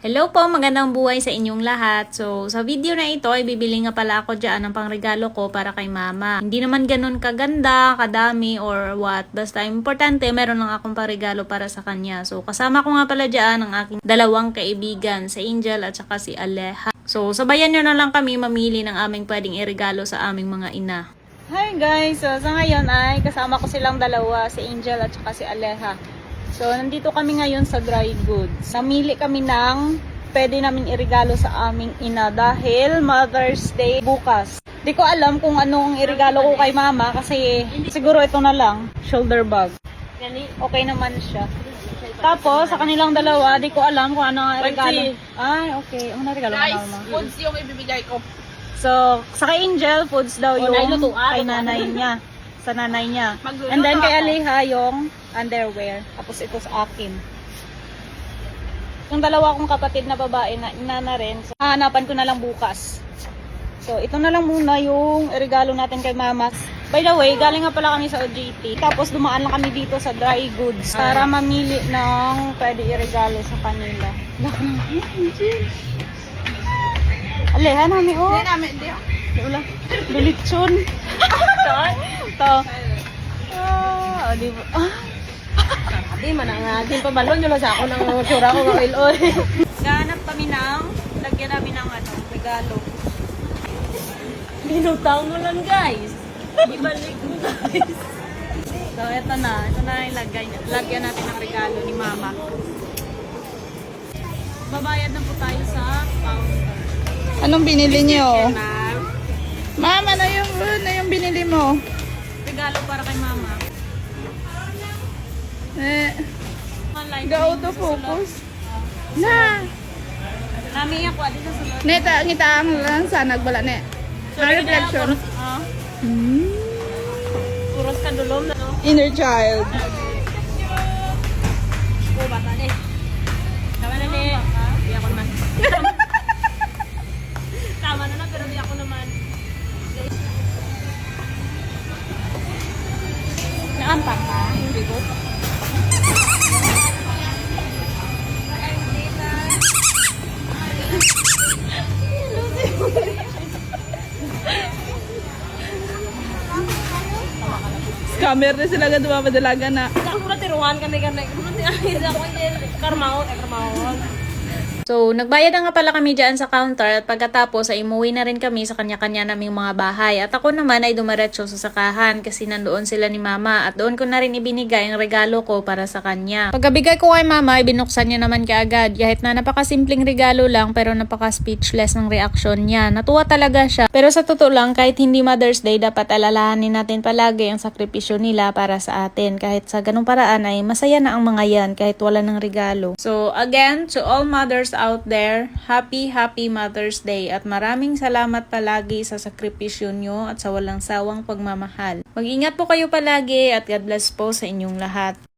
Hello po, magandang buhay sa inyong lahat. So, sa video na ito ay bibili nga pala ako dyan ng pangregalo ko para kay mama. Hindi naman ganun kaganda, kadami, or what. Basta importante, meron lang akong pangregalo para sa kanya. So, kasama ko nga pala dyan ang aking dalawang kaibigan, si Angel at saka si Aleha. So, sabayan nyo na lang kami mamili ng aming pwedeng iregalo sa aming mga ina. Hi guys! So, sa ngayon ay kasama ko silang dalawa, si Angel at saka si Aleha. So, nandito kami ngayon sa dry goods. Namili kami ng pwede namin iregalo sa aming ina dahil Mother's Day bukas. Di ko alam kung anong iregalo ko kay mama kasi siguro ito na lang, shoulder bag. Okay naman siya. Tapos, sa kanilang dalawa, di ko alam kung anong regalo. Ay, okay. Ano regalo ka mama? Foods yung ibibigay ko. So, sa kay Angel, foods daw yung kay nanay niya. Sa nanay niya. And then kay Aleha yung underwear. Tapos ito sa akin. Yung dalawa kong kapatid na babae na ina na rin. So, hahanapan ko na lang bukas. So, ito na lang muna yung regalo natin kay mama. By the way, galing nga pala kami sa OJT. Tapos dumaan lang kami dito sa dry goods para mamili ng pwede iregalo sa kanila. Aleha namin oh. Hindi namin, hindi. Wala. Dulitsyon. Ito. Ah, di ba? Ah. Hindi man ang ating pabalon nyo lang sa ako ng tsura ko ng oil. Ganap kami ng, lagyan namin ng regalo. Binutaw mo lang guys. Ibalik mo guys. So, ito na. Ito na yung lagyan natin ng regalo ni mama. Babayad na po tayo sa counter. Anong binili niyo? Na Ma'am, ano yung binili mo? regalo para kay mama. Go auto focus. Na. Nami ako adi sa sulod. Neta, ngita ang lang sa nagbala ne. Na reflection. Puros ka dulom na no. Inner child. Oh, bata ni. Tama na ni. Di ako naman. Tama na pero di ako naman. Naampak ka? Hindi ko. Scammer na sila nga dumamadalaga na. Ako na tiruhan kami ganun. Ako hindi karmaon. So, nagbayad na nga pala kami dyan sa counter at pagkatapos ay umuwi na rin kami sa kanya-kanya naming mga bahay. At ako naman ay dumiretso sa sakahan kasi nandoon sila ni mama at doon ko na rin ibinigay ang regalo ko para sa kanya. Pagkabigay ko kay mama ay binuksan niya naman kaagad kahit na napakasimpleng regalo lang pero napaka-speechless ng reaction niya. Natuwa talaga siya. Pero sa totoo lang kahit hindi Mother's Day dapat alalahanin natin palagi ang sakripisyo nila para sa atin. Kahit sa ganung paraan ay masaya na ang mga yan kahit wala ng regalo. So again, to all mothers out there, happy Mother's Day at maraming salamat palagi sa sakripisyo nyo at sa walang sawang pagmamahal. Mag-ingat po kayo palagi at God bless po sa inyong lahat.